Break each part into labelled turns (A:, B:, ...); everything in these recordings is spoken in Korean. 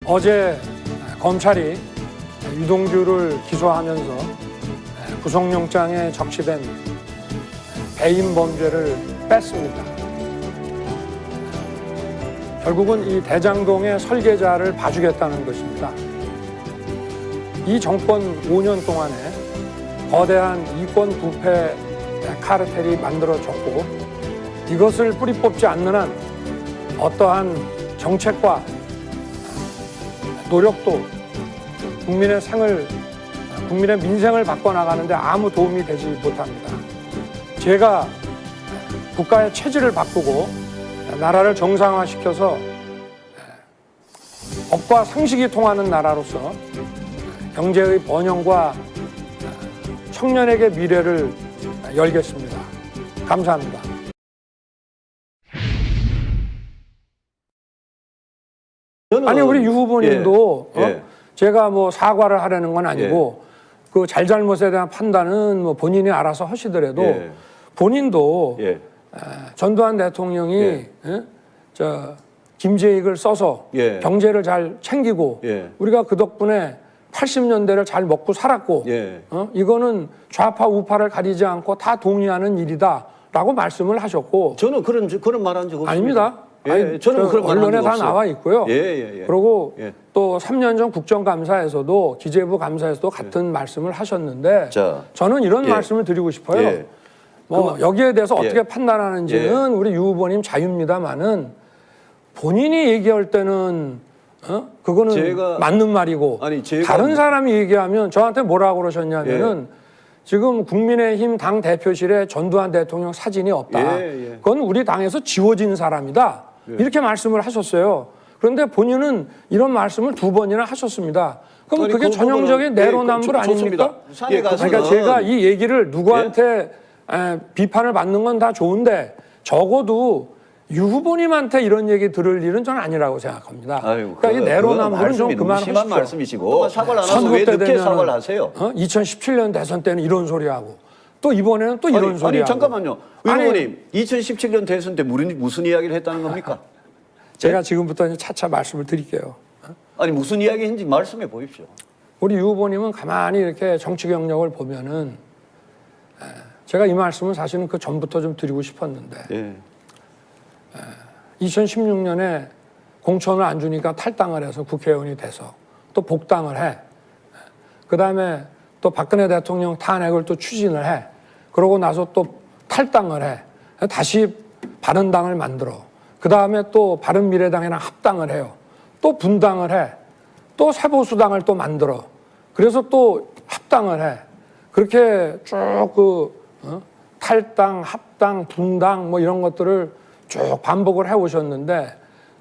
A: 어제 검찰이 유동규를 기소하면서 구속영장에 적시된 배임 범죄를 뺐습니다. 결국은 이 대장동의 설계자를 봐주겠다는 것입니다. 이 정권 5년 동안에 거대한 이권 부패 카르텔이 만들어졌고 이것을 뿌리 뽑지 않는 한 어떠한 정책과 노력도 국민의 민생을 바꿔나가는데 아무 도움이 되지 못합니다. 제가 국가의 체질을 바꾸고 나라를 정상화시켜서 법과 상식이 통하는 나라로서 경제의 번영과 청년에게 미래를 열겠습니다. 감사합니다. 아니 우리 유 후보님도 제가 뭐 사과를 하려는 건 아니고 그 잘잘못에 대한 판단은 뭐 본인이 알아서 하시더라도 본인도 전두환 대통령이 저 김재익을 써서 경제를 잘 챙기고 우리가 그 덕분에 80년대를 잘 먹고 살았고 이거는 좌파 우파를 가리지 않고 다 동의하는 일이다라고 말씀을 하셨고
B: 저는 그런 말한 적 없습니다.
A: 아닙니다.
B: 아니, 저는 그런
A: 언론에 다 나와 있고요. 그리고 또 3년 전 국정감사에서도 기재부 감사에서도 같은 말씀을 하셨는데 저는 이런 말씀을 드리고 싶어요. 뭐 여기에 대해서 어떻게 판단하는지는 우리 유 후보님 자유입니다만은 본인이 얘기할 때는 그거는 맞는 말이고 다른 사람이 얘기하면 저한테 뭐라고 그러셨냐면은 지금 국민의힘 당 대표실에 전두환 대통령 사진이 없다. 그건 우리 당에서 지워진 사람이다. 이렇게 말씀을 하셨어요. 그런데 본인은 이런 말씀을 2번이나 하셨습니다. 그럼 그게 전형적인 내로남불 아닙니까? 그러니까 제가 이 얘기를 누구한테 비판을 받는 건 다 좋은데 적어도 유 후보님한테 이런 얘기 들을 일은 저는 아니라고 생각합니다. 그러니까 이 내로남불은 좀 그만하십시오.
B: 심한 말씀이시고 사과를 안 하셔서 왜 늦게 사과를 하세요?
A: 2017년 대선 때는 이런 소리 하고 또 이번에는 또 이런 소리 하고.
B: 잠깐만요. 의원님 2017년 대선 때 무슨 이야기를 했다는 겁니까?
A: 제가 지금부터 차차 말씀을 드릴게요.
B: 아니 무슨 이야기인지 말씀해 보십시오.
A: 우리 유 후보님은 가만히 이렇게 정치 경력을 보면은 제가 이 말씀은 사실은 그 전부터 좀 드리고 싶었는데 2016년에 공천을 안 주니까 탈당을 해서 국회의원이 돼서 또 복당을 해. 그 다음에 또 박근혜 대통령 탄핵을 또 추진을 해. 그러고 나서 또 탈당을 해. 다시 바른당을 만들어. 그 다음에 또 바른미래당이랑 합당을 해요. 또 분당을 해. 또 새보수당을 또 만들어. 그래서 또 합당을 해. 그렇게 쭉 탈당, 합당, 분당 뭐 이런 것들을 쭉 반복을 해오셨는데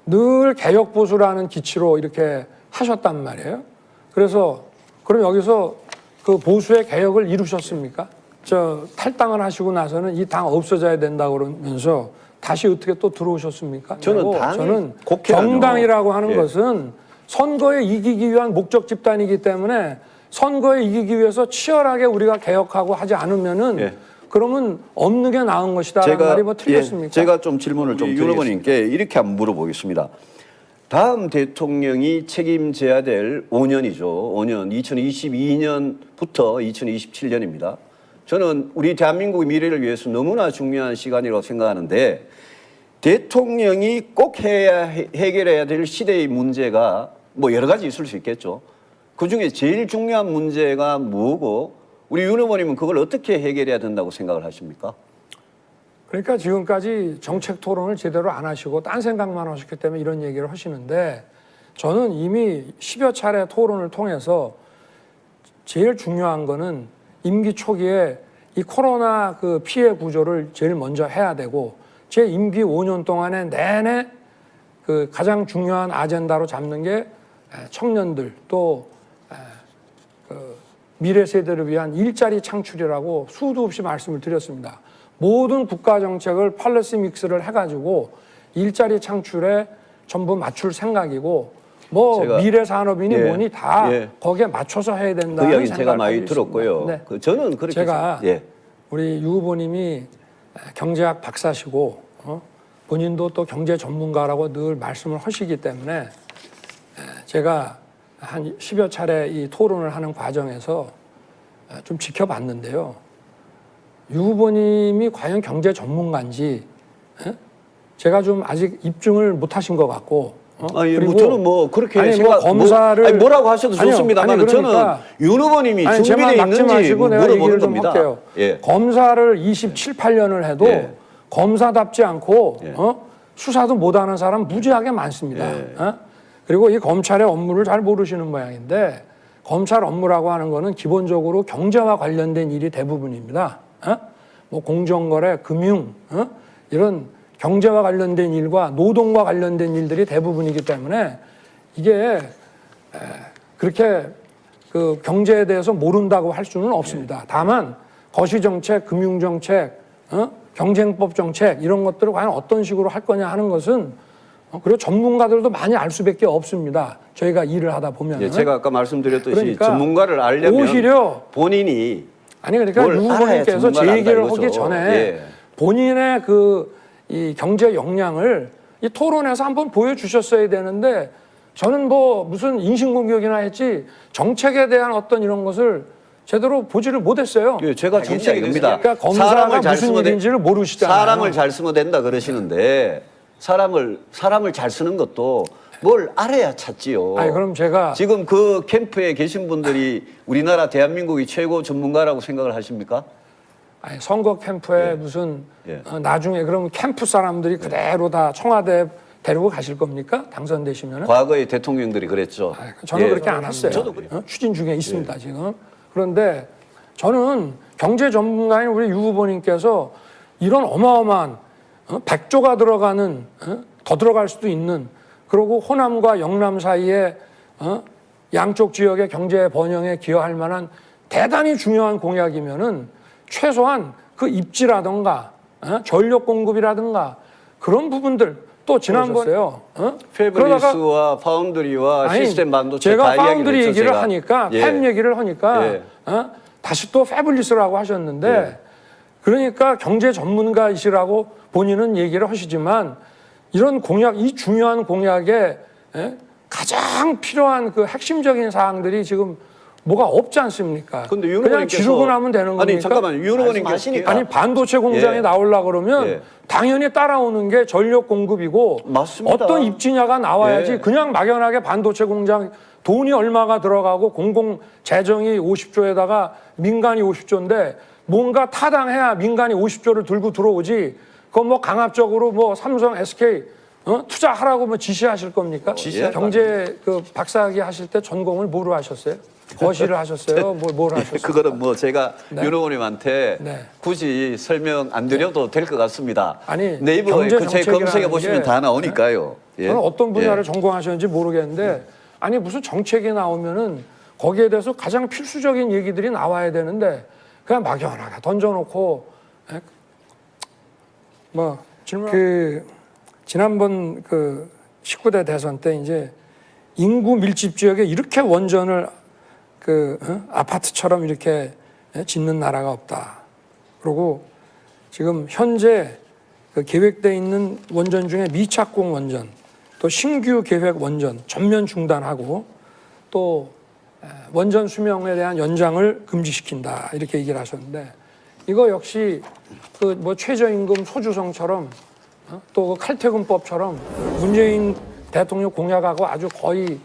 A: 늘 개혁보수라는 기치로 이렇게 하셨단 말이에요. 그래서 그럼 여기서 그 보수의 개혁을 이루셨습니까? 탈당을 하시고 나서는 이 당 없어져야 된다고 그러면서 다시 어떻게 또 들어오셨습니까? 저는 정당이라고 하는 것은 선거에 이기기 위한 목적 집단이기 때문에 선거에 이기기 위해서 치열하게 우리가 개혁하고 하지 않으면은 그러면 없는 게 나은 것이다라는 말이 뭐 틀렸습니까?
B: 제가 좀 질문을 좀 유 후보님께 이렇게 한번 물어보겠습니다. 다음 대통령이 책임져야 될 5년이죠. 5년, 2022년부터 2027년입니다. 저는 우리 대한민국의 미래를 위해서 너무나 중요한 시간이라고 생각하는데 대통령이 꼭 해결해야 될 시대의 문제가 뭐 여러 가지 있을 수 있겠죠. 그중에 제일 중요한 문제가 뭐고 우리 윤 후보님은 그걸 어떻게 해결해야 된다고 생각을 하십니까?
A: 그러니까 지금까지 정책 토론을 제대로 안 하시고 딴 생각만 하셨기 때문에 이런 얘기를 하시는데 저는 이미 10여 차례 토론을 통해서 제일 중요한 거는 임기 초기에 이 코로나 그 피해 구조를 제일 먼저 해야 되고 제 임기 5년 동안에 내내 그 가장 중요한 아젠다로 잡는 게 청년들 또 미래 세대를 위한 일자리 창출이라고 수도 없이 말씀을 드렸습니다. 모든 국가 정책을 폴리시 믹스를 해가지고 일자리 창출에 전부 맞출 생각이고 뭐 미래 산업이니 뭐니 다 거기에 맞춰서 해야 된다는
B: 그 이야기
A: 생각을
B: 제가 많이 들었고요.
A: 네.
B: 저는 그렇게
A: 제가 우리 유 후보님이 경제학 박사시고 본인도 또 경제 전문가라고 늘 말씀을 하시기 때문에 제가 한 10여 차례 이 토론을 하는 과정에서 좀 지켜봤는데요. 유 후보님이 과연 경제 전문가인지 제가 좀 아직 입증을 못 하신 것 같고.
B: 아니, 뭐 저는 뭐 그렇게
A: 아니,
B: 생각,
A: 검사를
B: 아니, 뭐라고 하셔도
A: 아니요,
B: 좋습니다만
A: 아니, 그러니까,
B: 저는 윤 후보님이
A: 제
B: 준비되어
A: 말 막지
B: 있는지
A: 마시고 내가
B: 물어보는
A: 얘기를 좀
B: 겁니다.
A: 할게요.
B: 예.
A: 검사를 27, 8년을 해도
B: 예.
A: 검사답지 않고
B: 예.
A: 수사도 못하는 사람 무지하게 많습니다.
B: 예.
A: 그리고 이 검찰의 업무를 잘 모르시는 모양인데 검찰 업무라고 하는 거는 기본적으로 경제와 관련된 일이 대부분입니다. 뭐 공정거래, 금융 이런 경제와 관련된 일과 노동과 관련된 일들이 대부분이기 때문에 이게 그렇게 그 경제에 대해서 모른다고 할 수는 없습니다. 다만 거시정책, 금융정책, 경쟁법 정책 이런 것들을 과연 어떤 식으로 할 거냐 하는 것은 그리고 전문가들도 많이 알 수밖에 없습니다. 저희가 일을 하다 보면.
B: 예, 제가 아까 말씀드렸듯이
A: 그러니까
B: 전문가를 알려면
A: 오히려
B: 본인이
A: 아니 그러니까
B: 뭘
A: 유
B: 알아야
A: 후보님께서 제
B: 전문가를
A: 얘기를
B: 안다
A: 하기
B: 이거죠.
A: 전에
B: 예.
A: 본인의 그 이 경제 역량을 이 토론에서 한번 보여주셨어야 되는데 저는 뭐 무슨 인신공격이나 했지 정책에 대한 어떤 이런 것을 제대로 보지를 못했어요.
B: 예, 제가 정책이 됩니다.
A: 그러니까 검사가 무슨 일인지를 모르시잖아요.
B: 사람을 잘 쓰면 된다 그러시는데 사람을 잘 쓰는 것도 뭘 알아야 찾지요.
A: 아니 그럼 제가
B: 지금 그 캠프에 계신 분들이 우리나라 대한민국이 최고 전문가라고 생각을 하십니까?
A: 아니, 선거 캠프에
B: 예.
A: 무슨
B: 예.
A: 나중에 그럼 캠프 사람들이 그대로 다 청와대 데리고 가실 겁니까? 당선되시면은?
B: 과거의 대통령들이 그랬죠.
A: 저는
B: 예.
A: 그렇게 안 했어요.
B: 저도 그래요.
A: 추진 중에 있습니다, 지금. 그런데 저는 경제 전문가인 우리 유 후보님께서 이런 어마어마한 100조가 들어가는 더 들어갈 수도 있는 그리고 호남과 영남 사이에 양쪽 지역의 경제 번영에 기여할 만한 대단히 중요한 공약이면은 최소한 그 입지라든가 전력 공급이라든가 그런 부분들 또 지난번에요.
B: 패브리스와 파운드리와 시스템 반도체
A: 제가
B: 다
A: 파운드리
B: 이야기를
A: 얘기를
B: 했죠, 제가.
A: 하니까
B: 예.
A: 팹 얘기를 하니까
B: 예.
A: 다시 또 패블리스라고 하셨는데
B: 예.
A: 그러니까 경제 전문가이시라고 본인은 얘기를 하시지만 이런 공약, 이 중요한 공약에 가장 필요한 그 핵심적인 사항들이 지금 뭐가 없지 않습니까?
B: 근데 윤
A: 그냥
B: 후보님께서-
A: 지르고 나면 되는 겁니까?
B: 아니 잠깐만 윤 후보님께서
A: 아니 반도체 공장이
B: 예.
A: 나오려고 그러면
B: 예.
A: 당연히 따라오는 게 전력 공급이고
B: 맞습니다.
A: 어떤 입지냐가 나와야지
B: 예.
A: 그냥 막연하게 반도체 공장 돈이 얼마가 들어가고 공공 재정이 50조에다가 민간이 50조인데 뭔가 타당해야 민간이 50조를 들고 들어오지 그건 뭐 강압적으로 뭐 삼성, SK 투자하라고 뭐 지시하실 겁니까? 경제 그 박사학위 하실 때 전공을 뭐로 하셨어요? 거시를 하셨어요? 뭘 하셨어요?
B: 그거는 뭐 제가
A: 네.
B: 윤 후보님한테
A: 네.
B: 굳이 설명 안 드려도 될 것 같습니다.
A: 아니,
B: 네이버에
A: 경제
B: 제
A: 정책이라는
B: 검색해 보시면
A: 게
B: 다 나오니까요. 예.
A: 저는 어떤 분야를
B: 예.
A: 전공하셨는지 모르겠는데 아니 무슨 정책이 나오면은 거기에 대해서 가장 필수적인 얘기들이 나와야 되는데 그냥 막연하게 던져놓고 뭐 질문 그 지난번 그 19대 대선 때 이제 인구 밀집 지역에 이렇게 원전을 그 아파트처럼 이렇게 짓는 나라가 없다. 그리고 지금 현재 그 계획돼 있는 원전 중에 미착공 원전, 또 신규 계획 원전 전면 중단하고 또 원전 수명에 대한 연장을 금지시킨다 이렇게 얘기를 하셨는데 이거 역시 그 뭐 최저임금 소주성처럼 또 그 칼퇴근법처럼 문재인 대통령 공약하고 아주 거의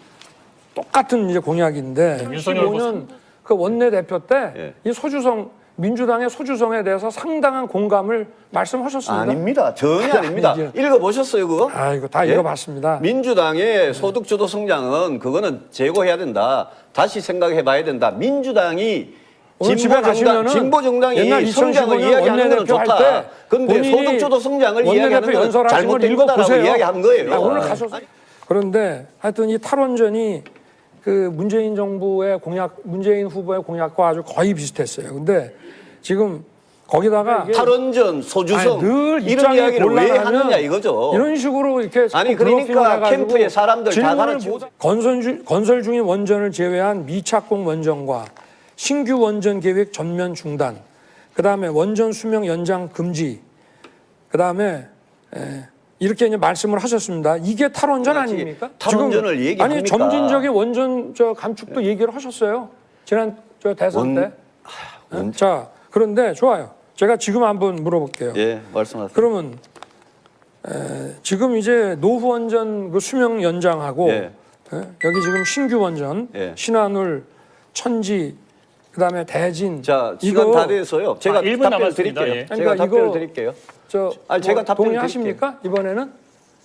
A: 똑같은 이제 공약인데 15년 그 원내 대표 때 이 소주성 민주당의 소주성에 대해서 상당한 공감을 말씀하셨습니다.
B: 아닙니다. 전혀 아닙니다. 읽어보셨어요 그거?
A: 아 이거 다
B: 예?
A: 읽어봤습니다.
B: 민주당의 소득주도 성장은 그거는 제고해야 된다. 다시 생각해봐야 된다. 민주당이
A: 오늘 집에 가시면은
B: 진보 정당이
A: 옛날
B: 성장을
A: 2015년
B: 이야기하는 거는
A: 원내대표 할
B: 좋다.
A: 때
B: 근데
A: 본인이
B: 소득주도 성장을 이야기하는
A: 원내대표
B: 건
A: 연설하신 걸
B: 잘못된 거다라고
A: 읽어보세요.
B: 이야기한 거예요.
A: 오늘 가셔서 그런데 하여튼 이 탈원전이 그 문재인 정부의 공약, 문재인 후보의 공약과 아주 거의 비슷했어요. 근데 지금 거기다가
B: 탈원전, 소주성
A: 늘
B: 이런
A: 입장이
B: 이야기를 왜
A: 곤란하면
B: 하느냐 이거죠.
A: 이런 식으로 이렇게
B: 아니,
A: 블러핑을
B: 그러니까
A: 해가지고
B: 캠프에 사람들 다
A: 질문을
B: 가르치고.
A: 건설 중인 원전을 제외한 미착공 원전과 신규 원전 계획 전면 중단, 그다음에 원전 수명 연장 금지, 그다음에 이렇게 이제 말씀을 하셨습니다. 이게 탈원전
B: 그렇지.
A: 아닙니까?
B: 탈원전을
A: 지금
B: 얘기합니까?
A: 아니 점진적인 원전 감축도 얘기를 하셨어요. 지난 대선 때. 자, 그런데 좋아요. 제가 지금 한번 물어볼게요.
B: 예, 말씀하세요.
A: 그러면 지금 이제 노후 원전 그 수명 연장하고
B: 예.
A: 여기 지금 신규 원전
B: 예.
A: 신한울, 천지, 그다음에 대진.
B: 자, 시간 다 돼서요. 제가
C: 1분
B: 답변
C: 남았습니다.
B: 드릴게요.
C: 예.
B: 제가
A: 그러니까
B: 답변을
A: 이거
B: 드릴게요.
A: 아니,
B: 제가 답변을
A: 동의하십니까? 이번에는?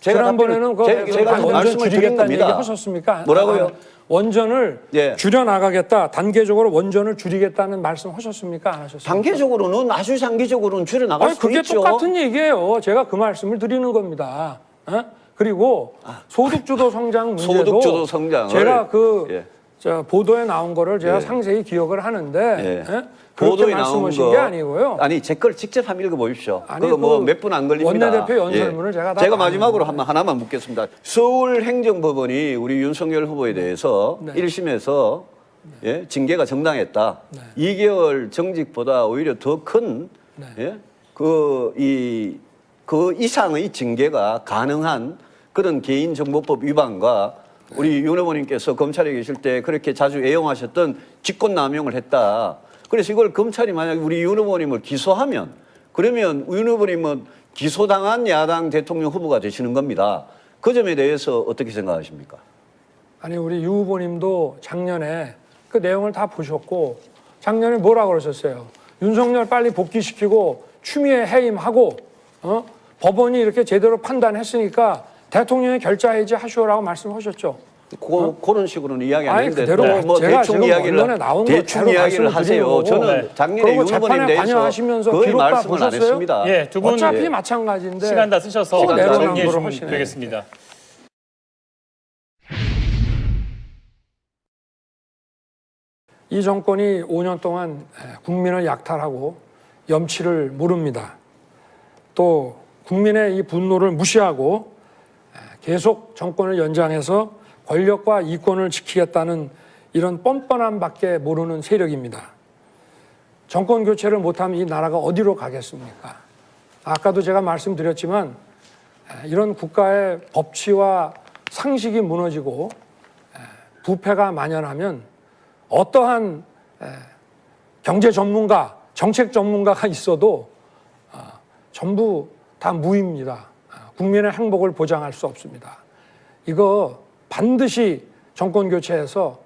B: 제가
A: 지난번에는
B: 제가
A: 원전
B: 말씀을 드린
A: 줄이겠다는
B: 겁니다.
A: 얘기 하셨습니까?
B: 뭐라고요?
A: 원전을
B: 예.
A: 줄여 나가겠다. 단계적으로 원전을 줄이겠다는 말씀 하셨습니까? 안 하셨습니까?
B: 단계적으로는 아주 장기적으로는 줄여 나갈
A: 아니
B: 수도
A: 그게
B: 있죠.
A: 똑같은 얘기예요. 제가 그 말씀을 드리는 겁니다. 그리고 소득주도 성장 문제도
B: 소득주도 성장을
A: 제가
B: 예.
A: 보도에 나온 거를 제가
B: 예.
A: 상세히 기억을 하는데
B: 예.
A: 그렇게
B: 보도에 나온
A: 말씀하신
B: 거
A: 게 아니고요.
B: 아니 제 걸 직접 한번 읽어보십시오.
A: 아니,
B: 그거 뭐
A: 그
B: 몇 분 안 걸립니다.
A: 원내대표 연설문을 제가 다
B: 제가 마지막으로
A: 봤는데.
B: 하나만 묻겠습니다. 서울행정법원이 우리 윤석열 후보에 대해서
A: 네.
B: 1심에서 예, 징계가 정당했다. 2개월 정직보다 오히려 더 큰 예, 그 이상의 징계가 가능한 그런 개인정보법 위반과 우리 윤 후보님께서 검찰에 계실 때 그렇게 자주 애용하셨던 직권남용을 했다. 그래서 이걸 검찰이 만약에 우리 윤 후보님을 기소하면 그러면 윤 후보님은 기소당한 야당 대통령 후보가 되시는 겁니다. 그 점에 대해서 어떻게 생각하십니까?
A: 아니 우리 유 후보님도 작년에 그 내용을 다 보셨고 작년에 뭐라고 그러셨어요? 윤석열 빨리 복귀시키고 추미애 해임하고 법원이 이렇게 제대로 판단했으니까 대통령이 결자해지 하시오라고 말씀하셨죠.
B: 그런 식으로는 이야기 안
A: 아니,
B: 했는데
A: 그대로
B: 뭐
A: 제가
B: 대충
A: 지금
B: 이야기를
A: 언론에 나온 거
B: 대충
A: 그대로
B: 이야기를
A: 말씀을 드리는
B: 하세요.
A: 거고.
B: 저는 작년에
A: 그리고
B: 윤 후보님
A: 재판에
B: 대해서
A: 관여하시면서
B: 거의
A: 기록 다
B: 말씀을 안
A: 보셨어요?
B: 했습니다.
C: 예, 두 분
A: 어차피 마찬가지인데
C: 시간 다 쓰셔서
A: 또 내로남불을
C: 정리해 주시면
A: 하시네.
C: 되겠습니다.
A: 이 정권이 5년 동안 국민을 약탈하고 염치를 모릅니다. 또 국민의 이 분노를 무시하고 계속 정권을 연장해서 권력과 이권을 지키겠다는 이런 뻔뻔함 밖에 모르는 세력입니다. 정권 교체를 못하면 이 나라가 어디로 가겠습니까? 아까도 제가 말씀드렸지만 이런 국가의 법치와 상식이 무너지고 부패가 만연하면 어떠한 경제 전문가, 정책 전문가가 있어도 전부 다 무입니다. 국민의 행복을 보장할 수 없습니다. 이거 반드시 정권 교체해서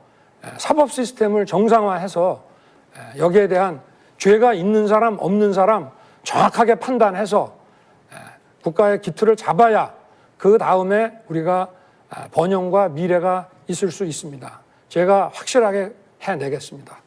A: 사법 시스템을 정상화해서 여기에 대한 죄가 있는 사람, 없는 사람 정확하게 판단해서 국가의 기틀을 잡아야 그 다음에 우리가 번영과 미래가 있을 수 있습니다. 제가 확실하게 해내겠습니다.